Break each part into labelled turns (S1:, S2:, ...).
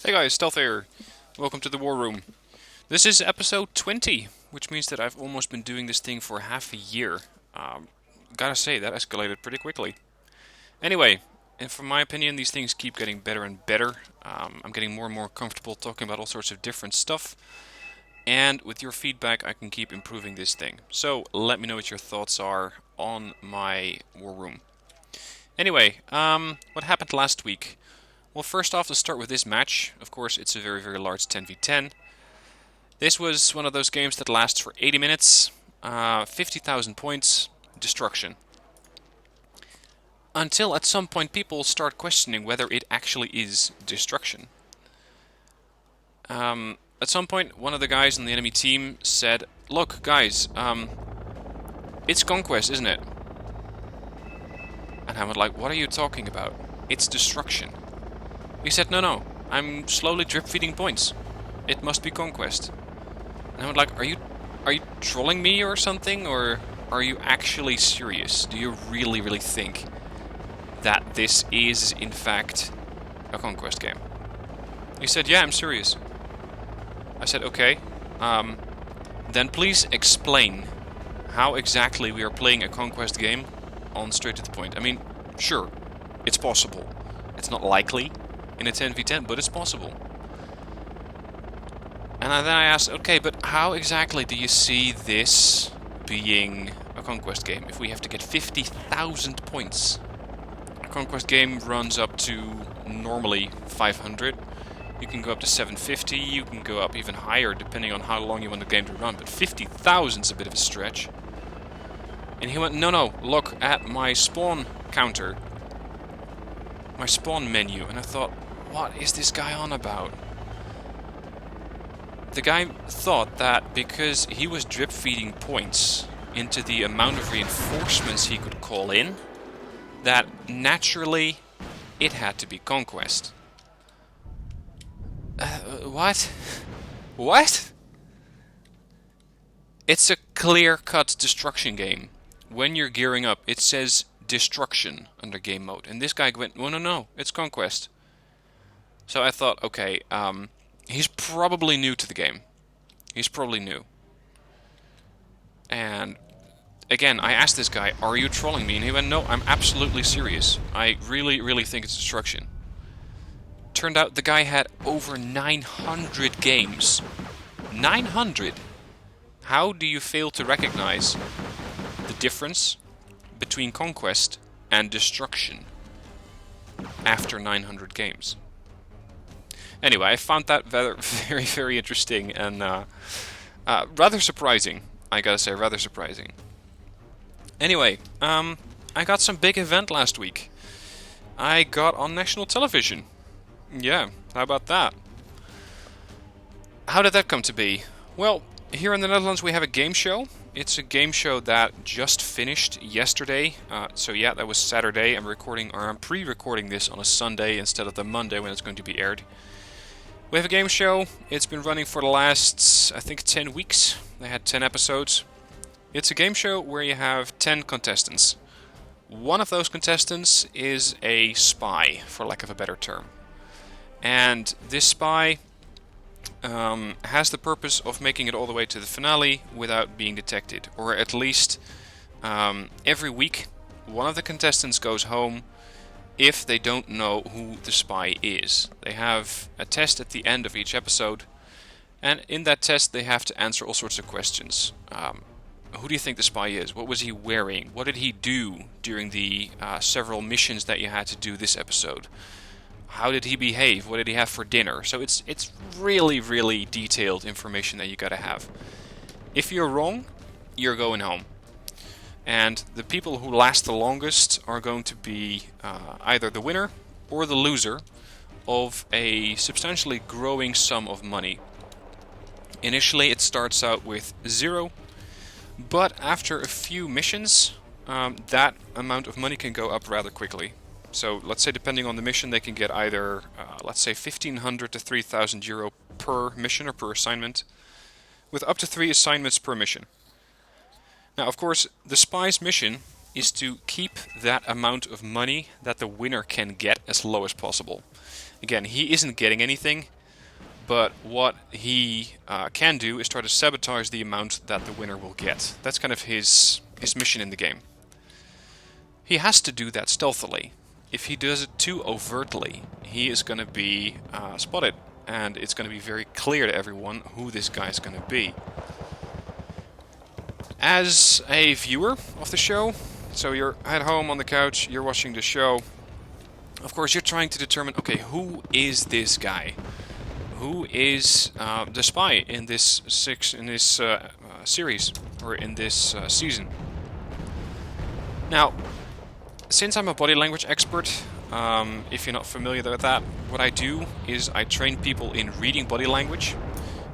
S1: Hey guys, Stealth here. Welcome to the War Room. This is episode 20, which means that I've almost been doing this thing for half a year. Gotta say, that escalated pretty quickly. Anyway, and from my opinion, these things keep getting better and better. I'm getting more and more comfortable talking about all sorts of different stuff. And with your feedback, I can keep improving this thing. So let me know what your thoughts are on my War Room. Anyway, what happened last week? Well, first off, let's start with this match. Of course, it's a very, very large 10v10. This was one of those games that lasts for 80 minutes, 50,000 points, destruction. Until at some point people start questioning whether it actually is destruction. At some point, one of the guys on the enemy team said, "Look, guys, it's Conquest, isn't it?" And I was like, "What are you talking about? It's destruction." He said, "No, I'm slowly drip feeding points. It must be Conquest." And I was like, are you trolling me or something? Or are you actually serious? Do you really, really think that this is, in fact, a Conquest game? He said, "Yeah, I'm serious." I said, "Okay, then please explain how exactly we are playing a Conquest game on straight to the point." I mean, sure, it's possible. It's not likely in a 10v10, but it's possible. And then I asked, okay, but how exactly do you see this being a Conquest game if we have to get 50,000 points? A Conquest game runs up to normally 500. You can go up to 750, you can go up even higher depending on how long you want the game to run, but 50,000 is a bit of a stretch. And he went, no, look at my spawn counter. My spawn menu. And I thought, what is this guy on about? The guy thought that because he was drip feeding points into the amount of reinforcements he could call in, that naturally it had to be Conquest. What? What? It's a clear-cut destruction game. When you're gearing up, it says destruction under game mode. And this guy went, no, it's Conquest. So I thought, okay, he's probably new to the game. He's probably new. And again, I asked this guy, are you trolling me? And he went, no, I'm absolutely serious. I really, really think it's destruction. Turned out the guy had over 900 games. 900? How do you fail to recognize the difference between Conquest and destruction after 900 games? Anyway, I found that very, very interesting and rather surprising. I gotta say, rather surprising. Anyway, I got some big event last week. I got on national television. Yeah, how about that? How did that come to be? Well, here in the Netherlands we have a game show. It's a game show that just finished yesterday. So yeah, that was Saturday. I'm pre-recording this on a Sunday instead of the Monday when it's going to be aired. We have a game show. It's been running for the last, I think, 10 weeks. They had 10 episodes. It's a game show where you have 10 contestants. One of those contestants is a spy, for lack of a better term. And this spy has the purpose of making it all the way to the finale without being detected. Or at least every week, one of the contestants goes home if they don't know who the spy is. They have a test at the end of each episode, and in that test they have to answer all sorts of questions. Who do you think the spy is? What was he wearing? What did he do during the several missions that you had to do this episode? How did he behave? What did he have for dinner? So it's really, really detailed information that you gotta have. If you're wrong, you're going home. And the people who last the longest are going to be either the winner or the loser of a substantially growing sum of money. Initially it starts out with 0, but after a few missions, that amount of money can go up rather quickly. So let's say depending on the mission they can get either, let's say 1,500 to 3,000 euro per mission or per assignment, with up to 3 assignments per mission. Now, of course, the spy's mission is to keep that amount of money that the winner can get as low as possible. Again, he isn't getting anything, but what he can do is try to sabotage the amount that the winner will get. That's kind of his mission in the game. He has to do that stealthily. If he does it too overtly, he is going to be spotted, and it's going to be very clear to everyone who this guy is going to be. As a viewer of the show, so you're at home on the couch, you're watching the show, of course you're trying to determine, okay, who is this guy? Who is the spy in this series, or in this season? Now, since I'm a body language expert, if you're not familiar with that, what I do is I train people in reading body language,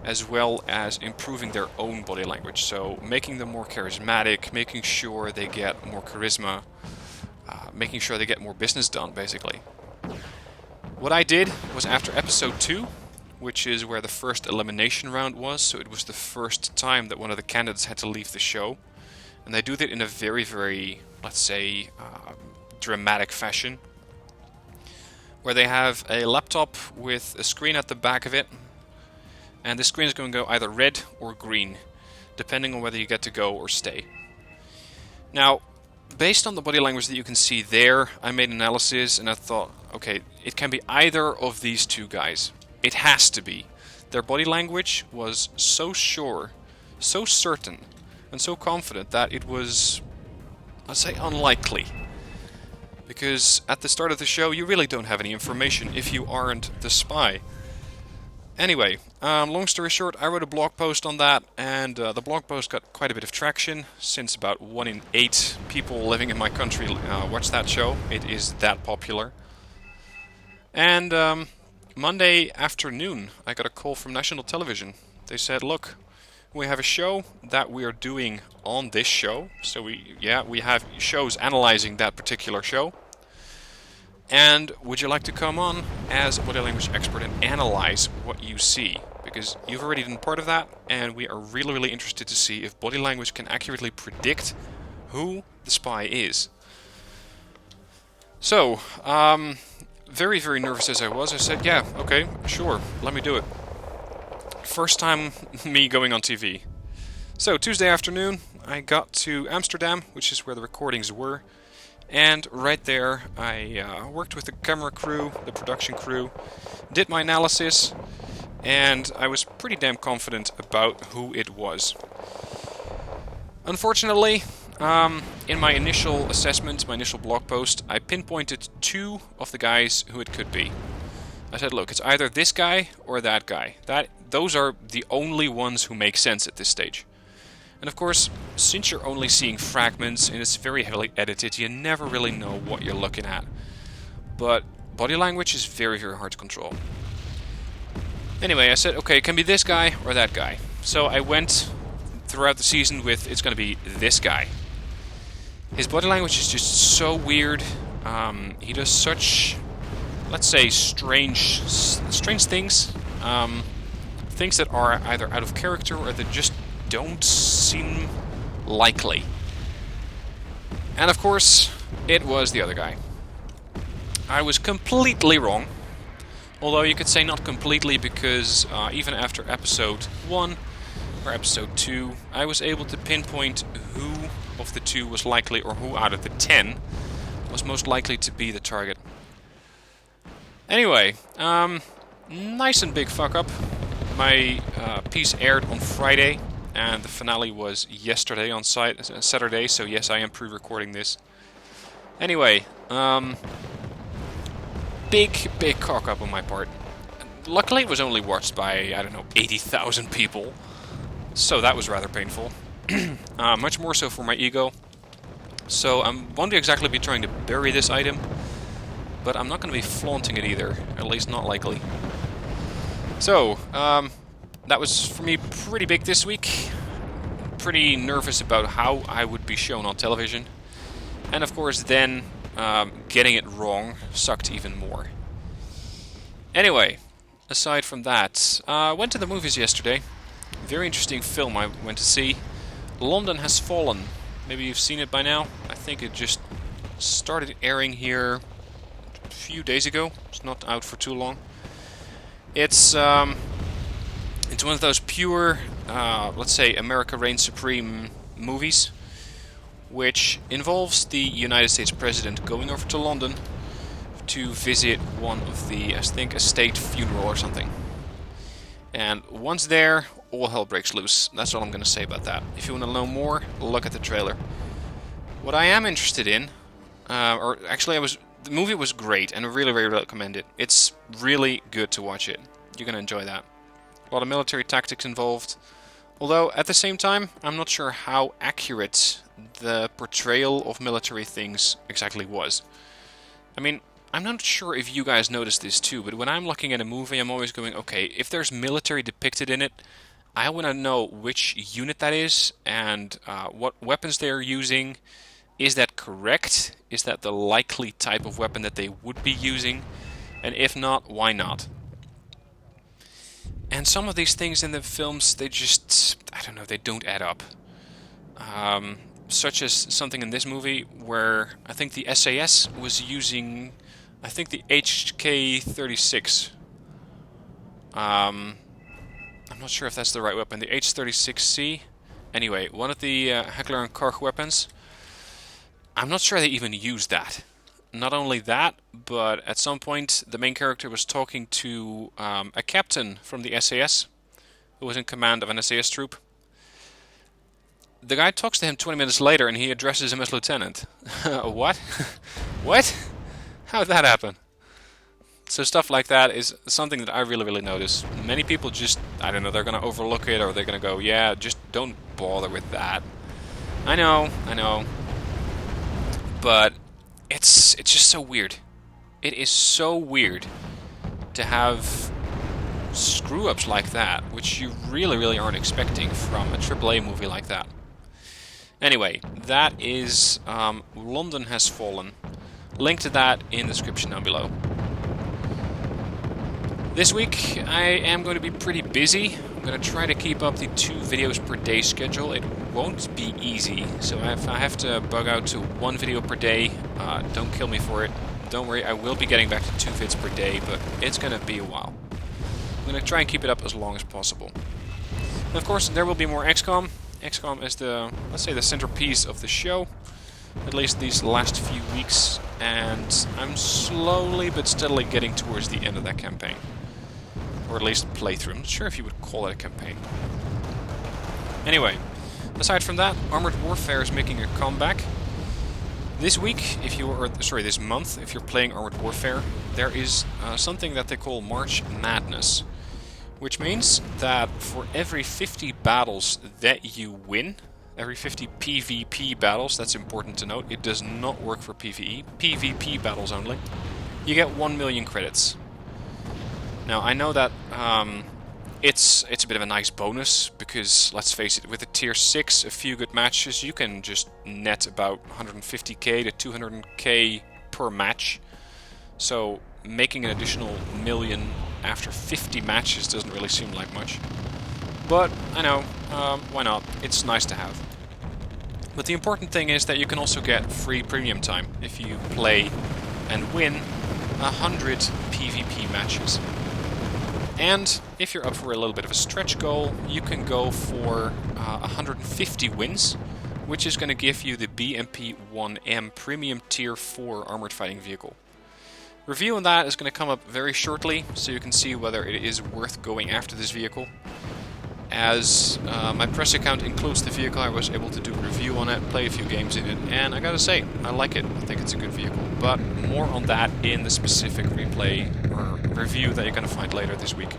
S1: as well as improving their own body language. So making them more charismatic, making sure they get more charisma, making sure they get more business done, basically. What I did was, after episode 2, which is where the first elimination round was, so it was the first time that one of the candidates had to leave the show, and they do that in a very, very, let's say, dramatic fashion, where they have a laptop with a screen at the back of it, and the screen is going to go either red or green, depending on whether you get to go or stay. Now, based on the body language that you can see there, I made an analysis and I thought, okay, it can be either of these two guys. It has to be. Their body language was so sure, so certain, and so confident that it was, I'd say, unlikely. Because at the start of the show, you really don't have any information if you aren't the spy. Anyway, long story short, I wrote a blog post on that, and the blog post got quite a bit of traction, since about 1 in 8 people living in my country watch that show. It is that popular. And Monday afternoon, I got a call from national television. They said, look, we have a show that we are doing on this show. So we have shows analyzing that particular show. And would you like to come on as a body language expert and analyze what you see? Because you've already been part of that, and we are really, really interested to see if body language can accurately predict who the spy is. So, very, very nervous as I was, I said, yeah, okay, sure, let me do it. First time me going on TV. So, Tuesday afternoon, I got to Amsterdam, which is where the recordings were. And right there, I worked with the camera crew, the production crew, did my analysis, and I was pretty damn confident about who it was. Unfortunately, in my initial assessment, my initial blog post, I pinpointed 2 of the guys who it could be. I said, look, it's either this guy or that guy. Those are the only ones who make sense at this stage. And of course, since you're only seeing fragments and it's very heavily edited, you never really know what you're looking at. But body language is very, very hard to control. Anyway, I said, okay, it can be this guy or that guy. So I went throughout the season with, it's going to be this guy. His body language is just so weird. He does such, let's say, strange things. Things that are either out of character or that just don't seem likely. And of course, it was the other guy. I was completely wrong. Although you could say not completely, because even after episode 1 or episode 2, I was able to pinpoint who of the 2 was likely, or who out of the 10 was most likely to be the target. Anyway, nice and big fuck up. My piece aired on Friday, and the finale was yesterday on Saturday, so yes, I am pre-recording this. Anyway, big cock up on my part. Luckily, it was only watched by, 80,000 people, so that was rather painful. Much more so for my ego. So I won't exactly be trying to bury this item, but I'm not going to be flaunting it either, at least not likely. So, that was, for me, pretty big this week. Pretty nervous about how I would be shown on television. And of course, then, getting it wrong sucked even more. Anyway, aside from that, went to the movies yesterday. Very interesting film I went to see. London Has Fallen. Maybe you've seen it by now. I think it just started airing here few days ago. It's not out for too long. It's one of those pure, let's say, America Reigns Supreme movies, which involves the United States President going over to London to visit one of the, I think, a state funeral or something. And once there, all hell breaks loose. That's all I'm going to say about that. If you want to know more, look at the trailer. What I am interested in, or actually the movie was great and I really, really recommend it. It's really good to watch it. You're going to enjoy that. A lot of military tactics involved. Although, at the same time, I'm not sure how accurate the portrayal of military things exactly was. I mean, I'm not sure if you guys noticed this too, but when I'm looking at a movie, I'm always going, okay, if there's military depicted in it, I want to know which unit that is and what weapons they're using. Is that correct? Is that the likely type of weapon that they would be using? And if not, why not? And some of these things in the films, they just, I don't know, they don't add up. Such as something in this movie where I think the SAS was using, I think the HK-36. I'm not sure if that's the right weapon. The H-36C. Anyway, one of the Heckler and Koch weapons. I'm not sure they even used that. Not only that, but at some point the main character was talking to a captain from the SAS who was in command of an SAS troop. The guy talks to him 20 minutes later and he addresses him as lieutenant. What? What? How did that happen? So stuff like that is something that I really, really notice. Many people just, I don't know, they're going to overlook it or they're going to go, yeah, just don't bother with that. I know. But it's just so weird. It is so weird to have screw-ups like that, which you really, really aren't expecting from a AAA movie like that. Anyway, that is London Has Fallen. Link to that in the description down below. This week I am going to be pretty busy. I'm going to try to keep up the 2 videos per day schedule. It won't be easy, so if I have to bug out to 1 video per day, don't kill me for it. Don't worry, I will be getting back to 2 vids per day, but it's going to be a while. I'm going to try and keep it up as long as possible. And of course, there will be more XCOM. XCOM is the, let's say, the centerpiece of the show, at least these last few weeks, and I'm slowly but steadily getting towards the end of that campaign. Or at least playthrough. I'm not sure if you would call it a campaign. Anyway, aside from that, Armored Warfare is making a comeback. This week, this month, if you're playing Armored Warfare, there is something that they call March Madness. Which means that for every 50 battles that you win, every 50 PvP battles, that's important to note, it does not work for PvE, PvP battles only, you get 1 million credits. Now, I know that it's a bit of a nice bonus, because, let's face it, with a tier 6, a few good matches, you can just net about 150k to 200k per match. So, making an additional million after 50 matches doesn't really seem like much. But, I know, why not? It's nice to have. But the important thing is that you can also get free premium time if you play and win 100 PvP matches. And if you're up for a little bit of a stretch goal, you can go for 150 wins, which is going to give you the BMP-1M Premium Tier 4 Armored Fighting Vehicle. Review on that is going to come up very shortly, so you can see whether it is worth going after this vehicle. As my press account includes the vehicle, I was able to do a review on it, play a few games in it, and I gotta say, I like it. I think it's a good vehicle. But more on that in the specific replay or review that you're gonna find later this week.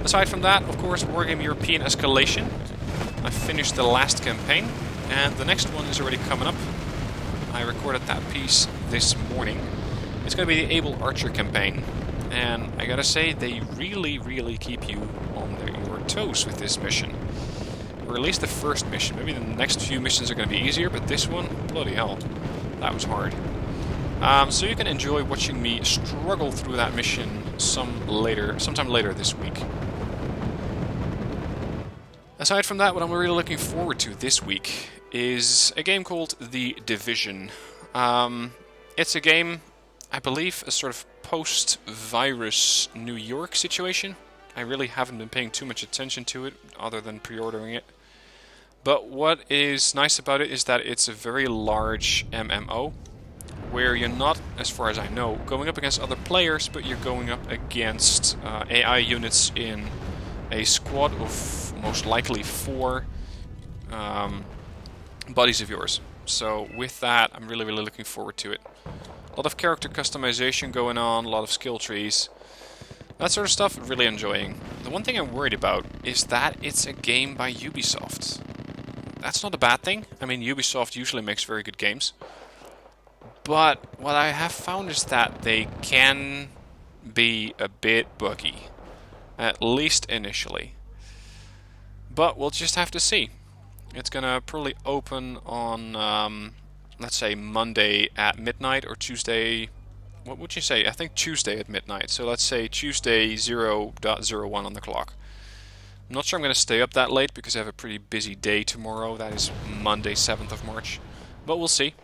S1: Aside from that, of course, Wargame European Escalation. I finished the last campaign, and the next one is already coming up. I recorded that piece this morning. It's going to be the Able Archer campaign, and I gotta say, they really, really keep you on your toes with this mission. Or at least the first mission. Maybe the next few missions are going to be easier, but this one, bloody hell, that was hard. So you can enjoy watching me struggle through that mission sometime later this week. Aside from that, what I'm really looking forward to this week is a game called The Division. It's a game, I believe, a sort of post-virus New York situation. I really haven't been paying too much attention to it, other than pre-ordering it. But what is nice about it is that it's a very large MMO, where you're not, as far as I know, going up against other players, but you're going up against AI units in a squad of most likely 4 buddies of yours. So with that, I'm really looking forward to it. A lot of character customization going on, a lot of skill trees. That sort of stuff, really enjoying. The one thing I'm worried about is that it's a game by Ubisoft. That's not a bad thing. I mean, Ubisoft usually makes very good games. But what I have found is that they can be a bit buggy. At least initially. But we'll just have to see. It's gonna probably open on, let's say, Monday at midnight or Tuesday. What would you say? I think Tuesday at midnight. So let's say Tuesday 0.01 on the clock. I'm not sure I'm going to stay up that late because I have a pretty busy day tomorrow. That is Monday 7th of March. But we'll see.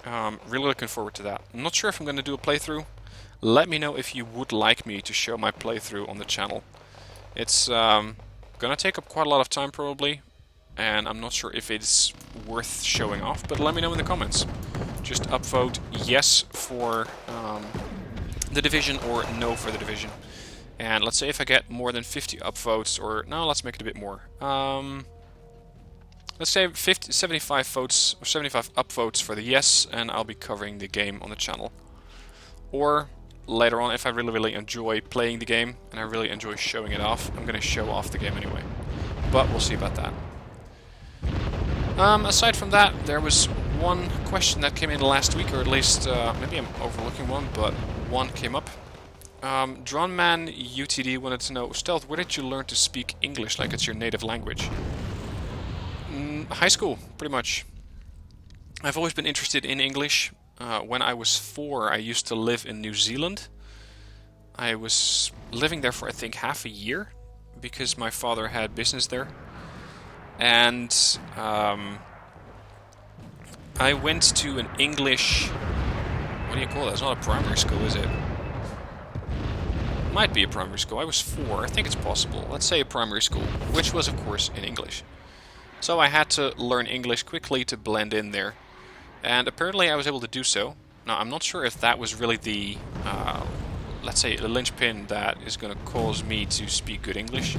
S1: Really looking forward to that. I'm not sure if I'm going to do a playthrough. Let me know if you would like me to show my playthrough on the channel. It's going to take up quite a lot of time probably. And I'm not sure if it's worth showing off. But let me know in the comments. Just upvote yes for The Division or no for The Division. And let's say if I get more than 50 upvotes, or no, let's make it a bit more. Let's say 75 votes, or 75 upvotes for the yes, and I'll be covering the game on the channel. Or later on, if I really enjoy playing the game and I really enjoy showing it off, I'm going to show off the game anyway. But we'll see about that. Aside from that, there was one question that came in last week, or at least maybe I'm overlooking one, but one came up. Dronman UTD wanted to know, Stealth, where did you learn to speak English like it's your native language? High school, pretty much. I've always been interested in English. When I was 4, I used to live in New Zealand. I was living there for, I think, half a year, because my father had business there. And I went to an English... What do you call it? It's not a primary school, is it? Might be a primary school. I was 4. I think it's possible. Let's say a primary school, which was, of course, in English. So I had to learn English quickly to blend in there. And apparently I was able to do so. Now, I'm not sure if that was really the, let's say, the linchpin that is going to cause me to speak good English.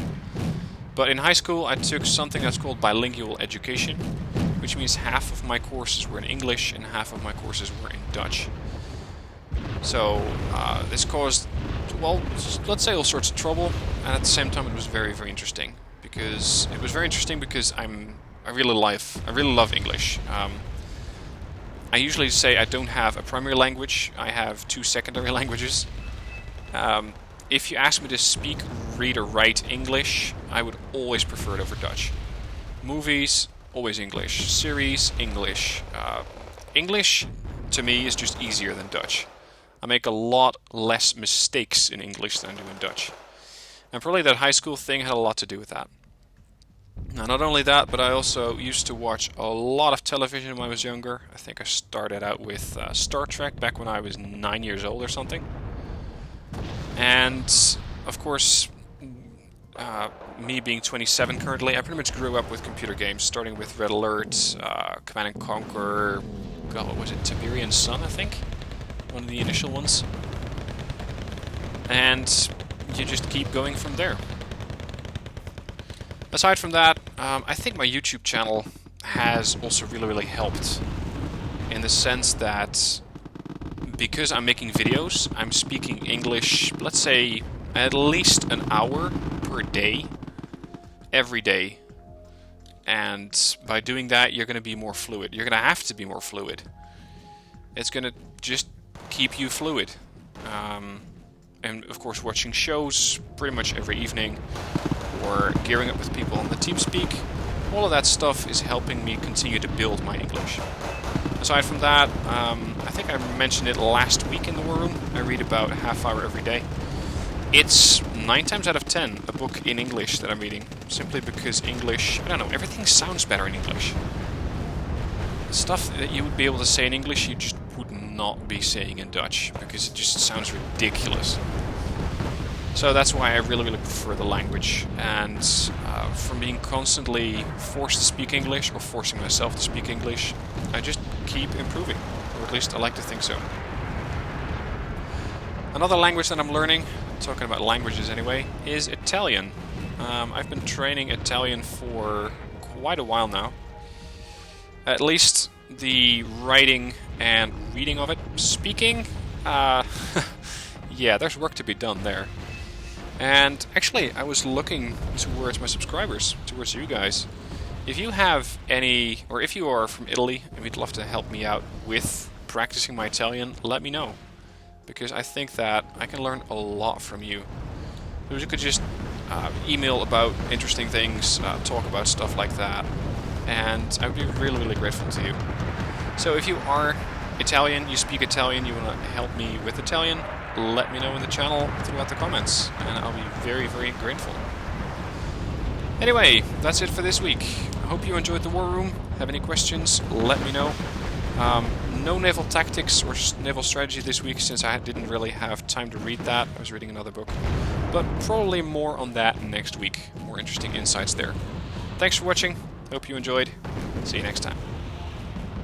S1: But in high school, I took something that's called bilingual education, which means half of my courses were in English and half of my courses were in Dutch. So this caused, well, let's say all sorts of trouble, and at the same time it was very interesting. Because it was very interesting because I really love English. I usually say I don't have a primary language. I have 2 secondary languages. If you ask me to speak, read, or write English, I would always prefer it over Dutch. Movies, always English. Series, English. English, to me, is just easier than Dutch. I make a lot less mistakes in English than I do in Dutch. And probably that high school thing had a lot to do with that. Now, not only that, but I also used to watch a lot of television when I was younger. I think I started out with Star Trek back when I was 9 years old or something. And, of course, me being 27 currently, I pretty much grew up with computer games, starting with Red Alert, Command & Conquer, God, what was it, Tiberian Sun, I think? One of the initial ones. And you just keep going from there. Aside from that, I think my YouTube channel has also really helped, in the sense that because I'm making videos, I'm speaking English, let's say, at least an hour per day, every day. And by doing that, you're going to be more fluid. You're going to have to be more fluid. It's going to just keep you fluid. And of course, watching shows pretty much every evening, or gearing up with people on the TeamSpeak, all of that stuff is helping me continue to build my English. Aside from that, I think I mentioned it last week in the War Room, I read about a half hour every day. It's 9 times out of 10 a book in English that I'm reading, simply because English, I don't know, everything sounds better in English. stuff that you would be able to say in English, you just would not be saying in Dutch, because it just sounds ridiculous. So that's why I really, really prefer the language. And from being constantly forced to speak English, or forcing myself to speak English, I just keep improving. Or at least I like to think so. Another language that I'm learning, talking about languages anyway, is Italian. I've been training Italian for quite a while now. At least the writing and reading of it. Speaking, yeah, there's work to be done there. And actually, I was looking towards my subscribers, towards you guys. If you have any, or if you are from Italy and you'd love to help me out with practicing my Italian, let me know. Because I think that I can learn a lot from you. So you could just email about interesting things, talk about stuff like that. And I would be really, really grateful to you. So if you are Italian, you speak Italian, you want to help me with Italian, let me know in the channel throughout the comments, and I'll be very, very grateful. Anyway, that's it for this week. I hope you enjoyed the War Room. Have any questions, let me know. No naval tactics or naval strategy this week, since I didn't really have time to read that. I was reading another book. But probably more on that next week. More interesting insights there. Thanks for watching. Hope you enjoyed. See you next time.